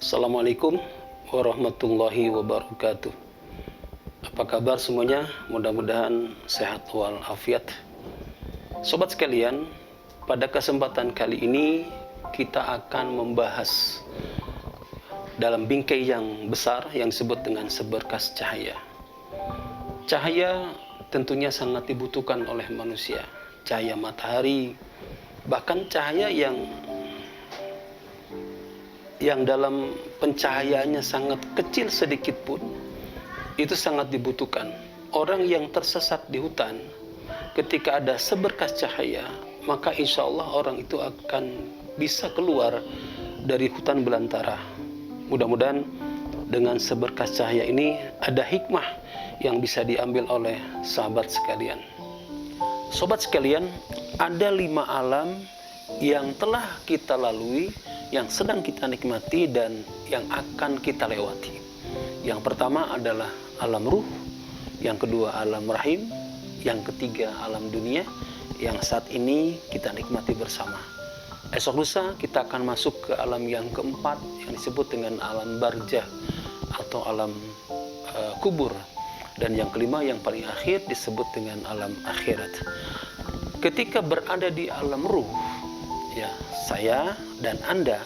Assalamualaikum warahmatullahi wabarakatuh. Apa kabar semuanya? Mudah-mudahan sehat walafiat. Sobat sekalian, pada kesempatan kali ini kita akan membahas dalam bingkai yang besar yang disebut dengan seberkas cahaya. Cahaya tentunya sangat dibutuhkan oleh manusia. Cahaya matahari, bahkan cahaya yang dalam pencahayaannya sangat kecil sedikit pun itu sangat dibutuhkan. Orang yang tersesat di hutan, ketika ada seberkas cahaya, maka insya Allah orang itu akan bisa keluar dari hutan belantara. Mudah-mudahan dengan seberkas cahaya ini ada hikmah yang bisa diambil oleh sahabat sekalian. Sobat sekalian, ada 5 alam yang telah kita lalui, yang sedang kita nikmati, dan yang akan kita lewati. Yang pertama adalah alam ruh, yang kedua alam rahim, yang ketiga alam dunia, yang saat ini kita nikmati bersama. Esok lusa kita akan masuk ke alam yang keempat, yang disebut dengan alam barzah atau alam kubur. Dan yang kelima, yang paling akhir, disebut dengan alam akhirat. Ketika berada di alam ruh, ya, saya dan Anda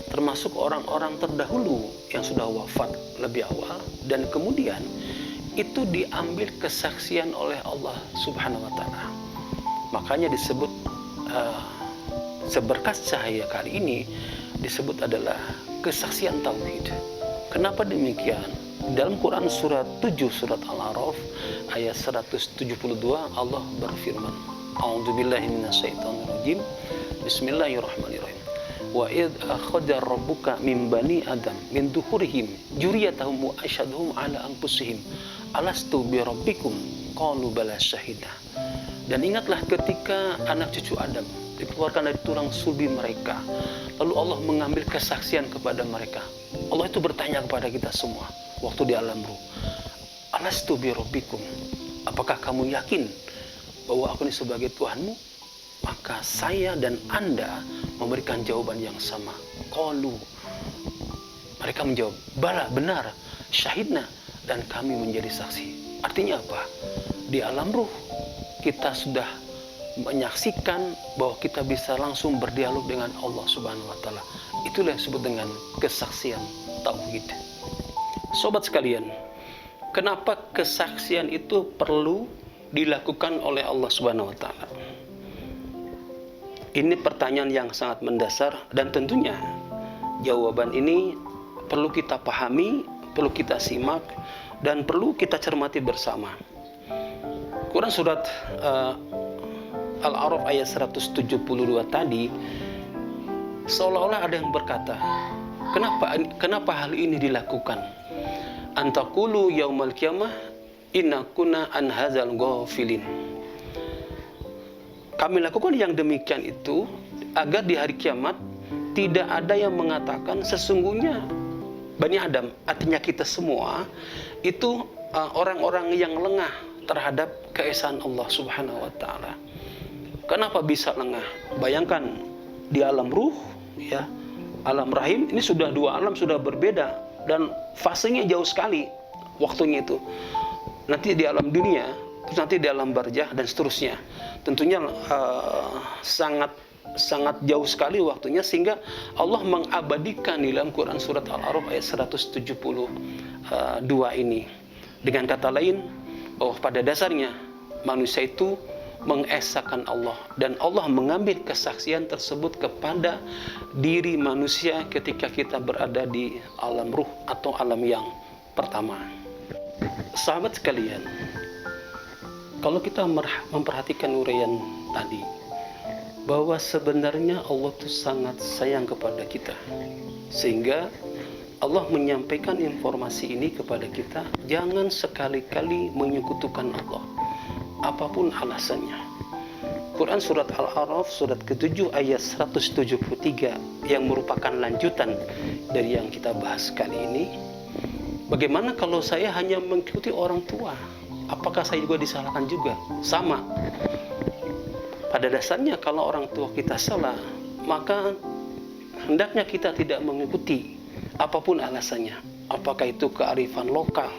termasuk orang-orang terdahulu yang sudah wafat lebih awal, dan kemudian itu diambil kesaksian oleh Allah Subhanahu wa Ta'ala. Makanya disebut seberkas cahaya kali ini disebut adalah kesaksian tauhid. Kenapa demikian? Dalam Quran surat 7 surat Al-A'raf ayat 172 Allah berfirman, A'udzubillahi minasyaitonirrajim. Bismillahirrahmanirrahim. Wa idh akhadha rabbuka min bani adam min duhurihim dzurriyyatahum wa asyhadahum ala anfusihim alastu bi rabbikum qalu bala syahidna. Dan ingatlah ketika anak cucu Adam dikeluarkan dari tulang sulbi mereka, lalu Allah mengambil kesaksian kepada mereka. Allah itu bertanya kepada kita semua waktu di alam ruh, alastu bi rabbikum, apakah kamu yakin bahwa aku ini sebagai Tuhanmu? Maka saya dan Anda memberikan jawaban yang sama. Qalu, mereka menjawab, bala, benar, syahidna, dan kami menjadi saksi. Artinya apa? Di alam ruh kita sudah menyaksikan bahwa kita bisa langsung berdialog dengan Allah Subhanahu wa Ta'ala. Itulah yang disebut dengan kesaksian tauhid. Sobat sekalian, kenapa kesaksian itu perlu dilakukan oleh Allah Subhanahu wa Ta'ala? Ini pertanyaan yang sangat mendasar, dan tentunya jawaban ini perlu kita pahami, perlu kita simak, dan perlu kita cermati bersama. Quran surat Al-A'raf ayat 172 tadi seolah-olah ada yang berkata, kenapa hal ini dilakukan? Antaqulu yaumal qiyamah inna kunna an hadzal ghafilin. Kami lakukan yang demikian itu agar di hari kiamat tidak ada yang mengatakan sesungguhnya Bani Adam, artinya kita semua, itu orang-orang yang lengah terhadap keesaan Allah Subhanahu wa Ta'ala. Kenapa bisa lengah? Bayangkan di alam ruh, ya, alam rahim, ini sudah 2 alam sudah berbeda dan fasenya jauh sekali waktunya itu. Nanti di alam dunia, terus nanti di alam barzah dan seterusnya. Tentunya sangat jauh sekali waktunya, sehingga Allah mengabadikan di dalam Quran surat Al-A'raf ayat 172 ini. Dengan kata lain, bahwa pada dasarnya manusia itu mengesahkan Allah, dan Allah mengambil kesaksian tersebut kepada diri manusia ketika kita berada di alam ruh atau alam yang pertama. Sahabat sekalian, kalau kita memperhatikan uraian tadi, bahwa sebenarnya Allah itu sangat sayang kepada kita, sehingga Allah menyampaikan informasi ini kepada kita, jangan sekali-kali menyekutukan Allah, apapun alasannya. Quran surat Al-A'raf surat ke-7 ayat 173 yang merupakan lanjutan dari yang kita bahas kali ini. Bagaimana kalau saya hanya mengikuti orang tua? Apakah saya juga disalahkan juga? Sama. Pada dasarnya kalau orang tua kita salah, maka hendaknya kita tidak mengikuti apapun alasannya, apakah itu kearifan lokal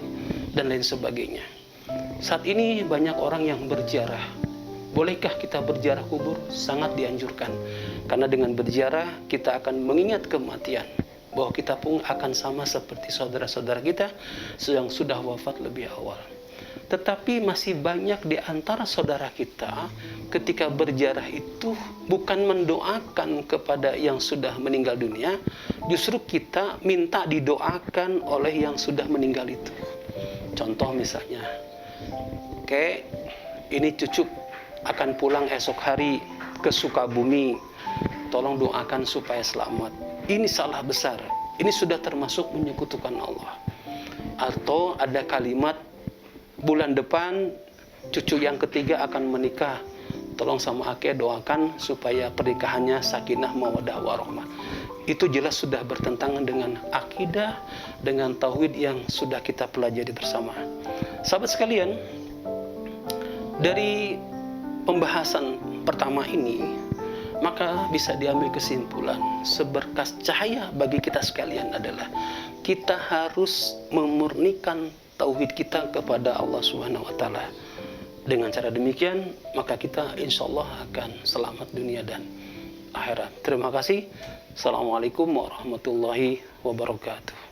dan lain sebagainya. Saat ini banyak orang yang berziarah. Bolehkah kita berziarah kubur? Sangat dianjurkan. Karena dengan berziarah kita akan mengingat kematian, bahwa kita pun akan sama seperti saudara-saudara kita yang sudah wafat lebih awal. Tetapi masih banyak di antara saudara kita ketika berziarah itu bukan mendoakan kepada yang sudah meninggal dunia, justru kita minta didoakan oleh yang sudah meninggal itu. Contoh misalnya, oke, ini cucu akan pulang esok hari ke Sukabumi, tolong doakan supaya selamat. Ini salah besar, ini sudah termasuk menyekutukan Allah. Atau ada kalimat, bulan depan cucu yang ketiga akan menikah, tolong sama Ake doakan supaya pernikahannya sakinah mawaddah warahmah. Itu jelas sudah bertentangan dengan akidah, dengan tauhid yang sudah kita pelajari bersama. Sahabat sekalian, dari pembahasan pertama ini, maka bisa diambil kesimpulan seberkas cahaya bagi kita sekalian adalah kita harus memurnikan tauhid kita kepada Allah Subhanahu wa taala. Dengan cara demikian, maka kita insya Allah akan selamat dunia dan akhirat. Terima kasih. Assalamualaikum warahmatullahi wabarakatuh.